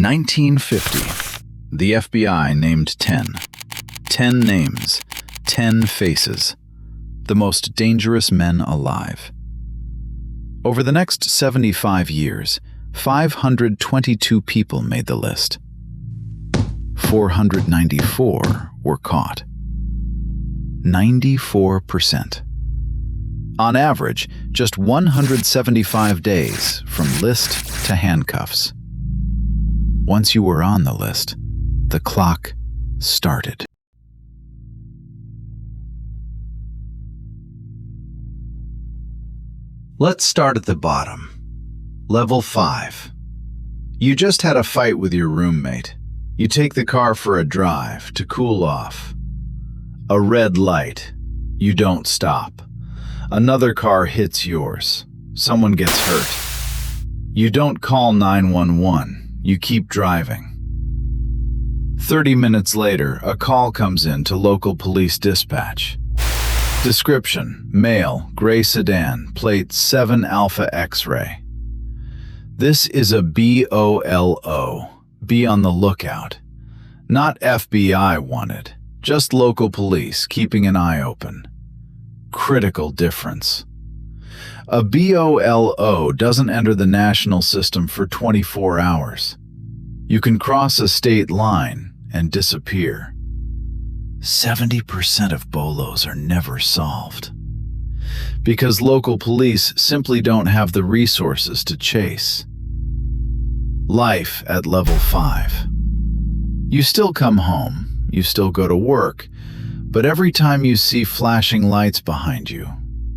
1950. The FBI named 10. 10 names, 10 faces. The most dangerous men alive. Over the next 75 years, 522 people made the list. 494 were caught. 94%. On average, just 175 days from list to handcuffs. Once you were on the list, the clock started. Let's start at the bottom. Level 5. You just had a fight with your roommate. You take the car for a drive to cool off. A red light. You don't stop. Another car hits yours. Someone gets hurt. You don't call 911. You keep driving. 30 minutes later, a call comes in to local police dispatch. Description: male, gray sedan, plate 7 Alpha X-ray. This is a BOLO. Be on the lookout. Not FBI wanted, just local police keeping an eye open. Critical difference. A BOLO doesn't enter the national system for 24 hours. You can cross a state line and disappear. 70% of BOLOs are never solved because local police simply don't have the resources to chase. Life at level 5. You still come home, you still go to work, but every time you see flashing lights behind you,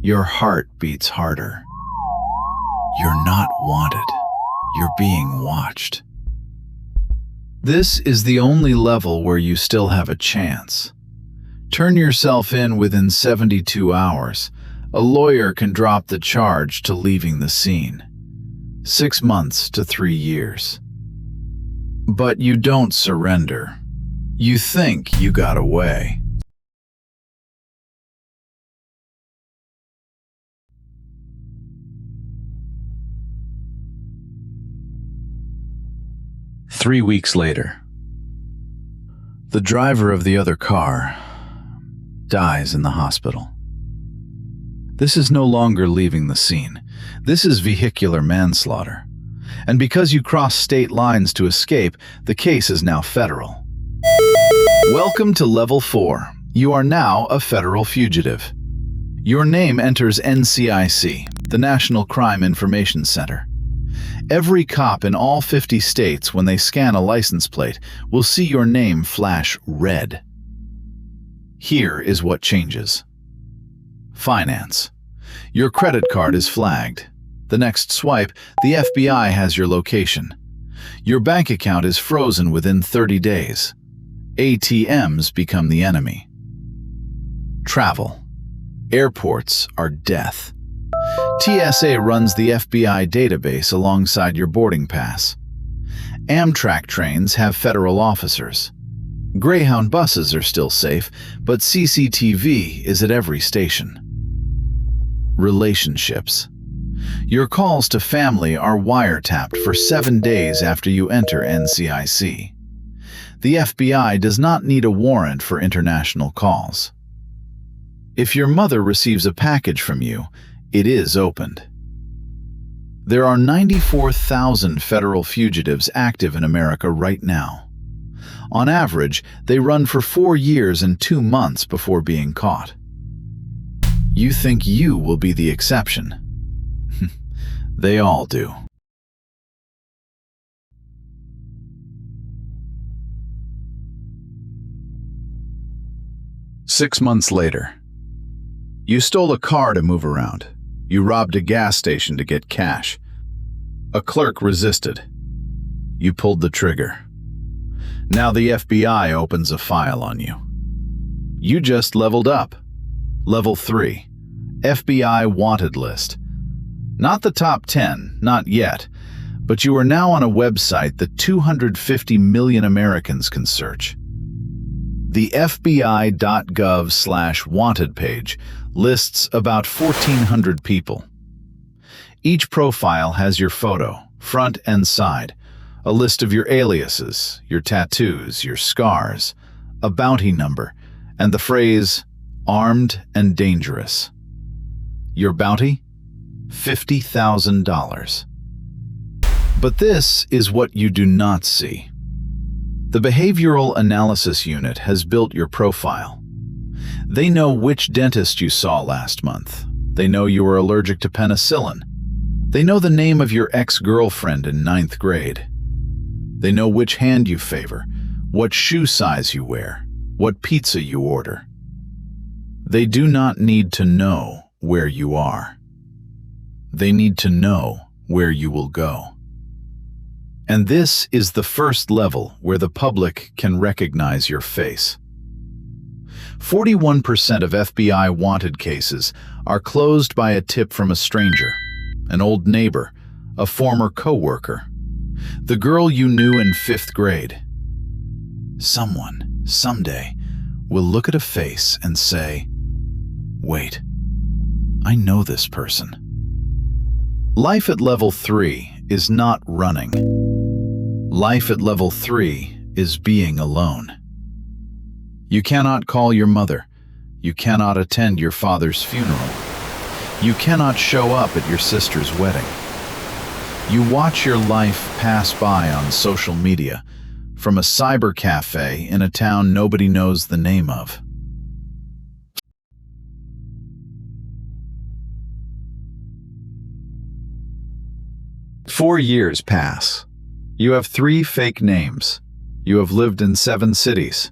your heart beats harder. You're not wanted. You're being watched. This is the only level where you still have a chance. Turn yourself in within 72 hours. A lawyer can drop the charge to leaving the scene. 6 months to 3 years. But you don't surrender. You think you got away. Three weeks later, the driver of the other car dies in the hospital. This is no longer leaving the scene. This is vehicular manslaughter. And because you crossed state lines to escape, the case is now federal. Welcome to Level 4. You are now a federal fugitive. Your name enters NCIC, the National Crime Information Center. Every cop in all 50 states, when they scan a license plate, will see your name flash red. Here is what changes. Finance. Your credit card is flagged. The next swipe, the FBI has your location. Your bank account is frozen within 30 days. ATMs become the enemy. Travel. Airports are death. TSA runs the FBI database alongside your boarding pass. Amtrak trains have federal officers. Greyhound buses are still safe, but CCTV is at every station. Relationships. Your calls to family are wiretapped for 7 days after you enter NCIC. The FBI does not need a warrant for international calls. If your mother receives a package from you, it is opened. There are 94,000 federal fugitives active in America right now. On average, they run for 4 years and 2 months before being caught. You think you will be the exception. They all do. Six months later. You stole a car to move around. You robbed a gas station to get cash. A clerk resisted. You pulled the trigger. Now the FBI opens a file on you. You just leveled up. Level 3. FBI wanted list. Not the top 10, not yet, but you are now on a website that 250 million Americans can search. The FBI.gov/wanted page lists about 1,400 people. Each profile has your photo, front and side, A list of your aliases, your tattoos, your scars, a bounty number, and the phrase, armed and dangerous. Your bounty? $50,000. But this is what you do not see. The Behavioral Analysis Unit has built your profile. They know which dentist you saw last month. They know you were allergic to penicillin. They know the name of your ex-girlfriend in 9th grade. They know which hand you favor, what shoe size you wear, what pizza you order. They do not need to know where you are. They need to know where you will go. And this is the first level where the public can recognize your face. 41% of FBI wanted cases are closed by a tip from a stranger, an old neighbor, a former coworker, the girl you knew in 5th grade. Someone, someday, will look at a face and say, "Wait, I know this person." Life at level 3 is not running. Life at level 3 is being alone. You cannot call your mother. You cannot attend your father's funeral. You cannot show up at your sister's wedding. You watch your life pass by on social media, from a cyber cafe in a town nobody knows the name of. Four years pass. You have 3 fake names. You have lived in 7 cities.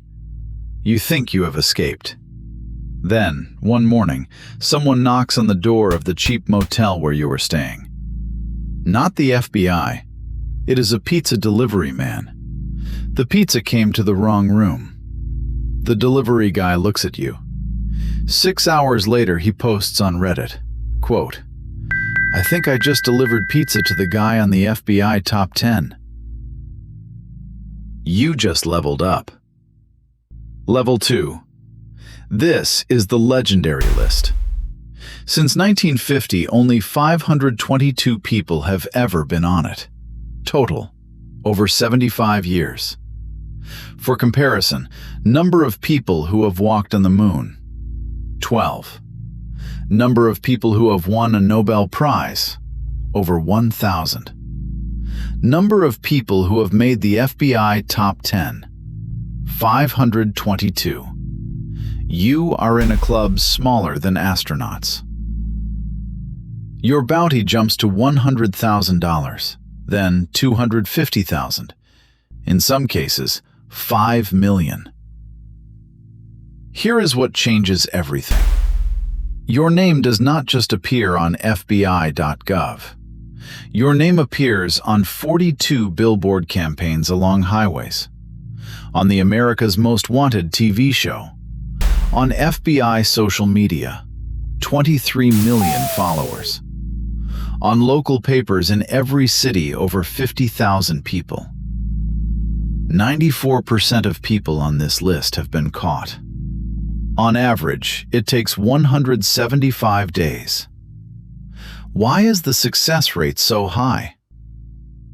You think you have escaped. Then, one morning, someone knocks on the door of the cheap motel where you were staying. Not the FBI. It is a pizza delivery man. The pizza came to the wrong room. The delivery guy looks at you. 6 hours later, he posts on Reddit, quote, "I think I just delivered pizza to the guy on the FBI top 10. You just leveled up. Level 2. This is the legendary list. Since 1950, only 522 people have ever been on it. Total, over 75 years. For comparison, number of people who have walked on the moon, 12. Number of people who have won a Nobel Prize, over 1,000. Number of people who have made the FBI top 10, 522. You are in a club smaller than astronauts. Your bounty jumps to $100,000, then $250,000. In some cases, $5 million. Here is what changes everything. Your name does not just appear on FBI.gov. Your name appears on 42 billboard campaigns along highways, on the America's Most Wanted TV show, on FBI social media, 23 million followers, on local papers in every city, over 50,000 people. 94% of people on this list have been caught. On average, it takes 175 days. Why is the success rate so high?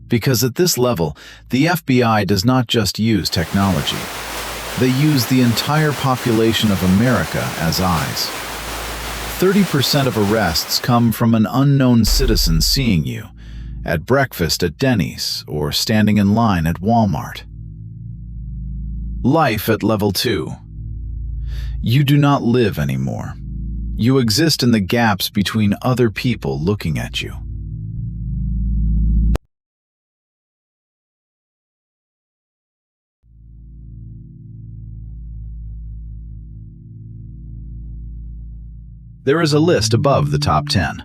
Because at this level, the FBI does not just use technology. They use the entire population of America as eyes. 30% of arrests come from an unknown citizen seeing you at breakfast at Denny's or standing in line at Walmart. Life at level 2. You do not live anymore. You exist in the gaps between other people looking at you. There is a list above the top 10.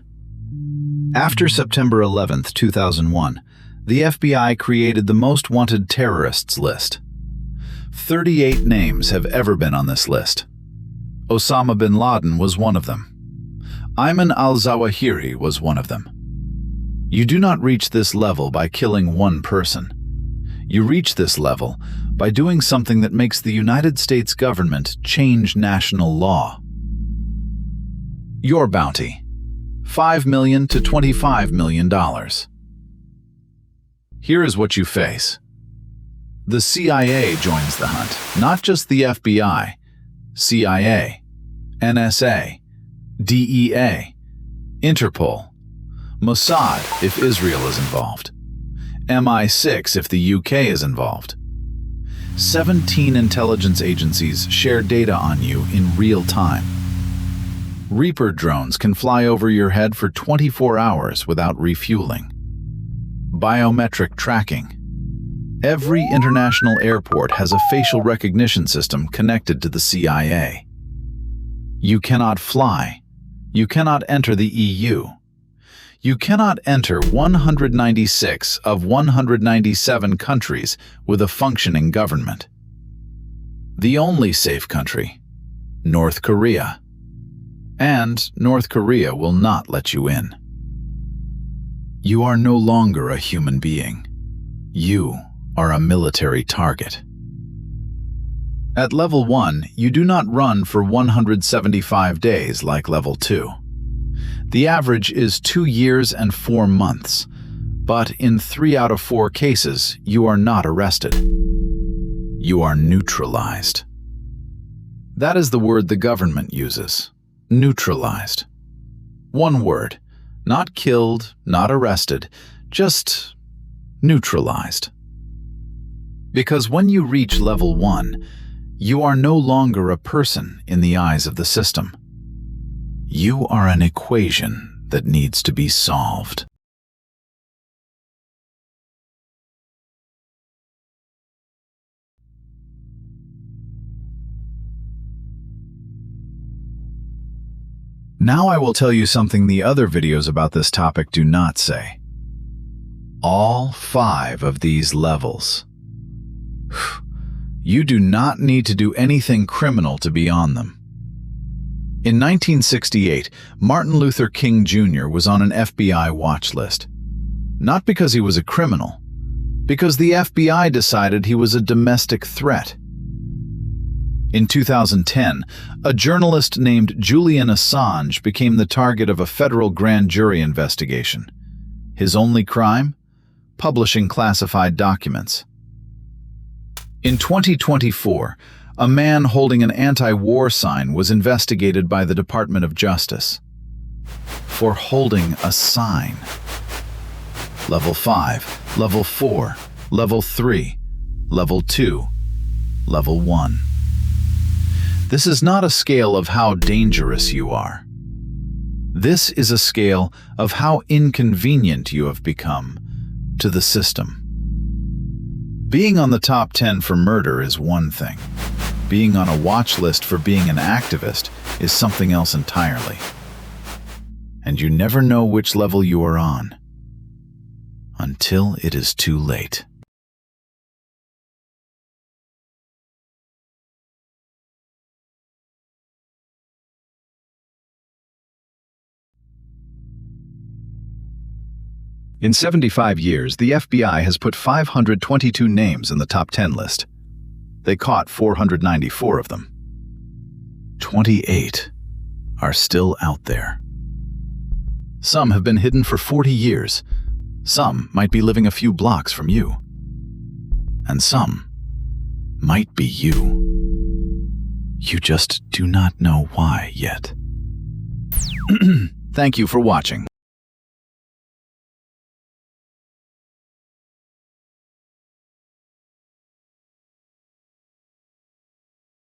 After September 11, 2001, the FBI created the Most Wanted Terrorists list. 38 names have ever been on this list. Osama bin Laden was one of them. Ayman al-Zawahiri was one of them. You do not reach this level by killing one person. You reach this level by doing something that makes the United States government change national law. Your bounty, $5 million to $25 million. Here is what you face. The CIA joins the hunt, not just the FBI, CIA, NSA, DEA, Interpol, Mossad if Israel is involved, MI6 if the UK is involved. 17 intelligence agencies share data on you in real time. Reaper drones can fly over your head for 24 hours without refueling. Biometric tracking. Every international airport has a facial recognition system connected to the CIA. You cannot fly. You cannot enter the EU. You cannot enter 196 of 197 countries with a functioning government. The only safe country, North Korea. And North Korea will not let you in. You are no longer a human being. You are a military target. At level 1, you do not run for 175 days like level 2. The average is 2 years and 4 months, but in 3 out of 4 cases, you are not arrested. You are neutralized. That is the word the government uses, neutralized. One word, not killed, not arrested, just neutralized. Because when you reach level 1, you are no longer a person in the eyes of the system. You are an equation that needs to be solved. Now I will tell you something the other videos about this topic do not say. All 5 of these levels. You do not need to do anything criminal to be on them. In 1968, Martin Luther King Jr. was on an FBI watch list. Not because he was a criminal, because the FBI decided he was a domestic threat. In 2010, a journalist named Julian Assange became the target of a federal grand jury investigation. His only crime? Publishing classified documents. In 2024, a man holding an anti-war sign was investigated by the Department of Justice for holding a sign. Level 5, Level 4, Level 3, Level 2, Level 1. This is not a scale of how dangerous you are. This is a scale of how inconvenient you have become to the system. Being on the top 10 for murder is one thing. Being on a watch list for being an activist is something else entirely. And you never know which level you are on until it is too late. In 75 years, the FBI has put 522 names in the top 10 list. They caught 494 of them. 28 are still out there. Some have been hidden for 40 years. Some might be living a few blocks from you. And some might be you. You just do not know why yet. Thank you for watching.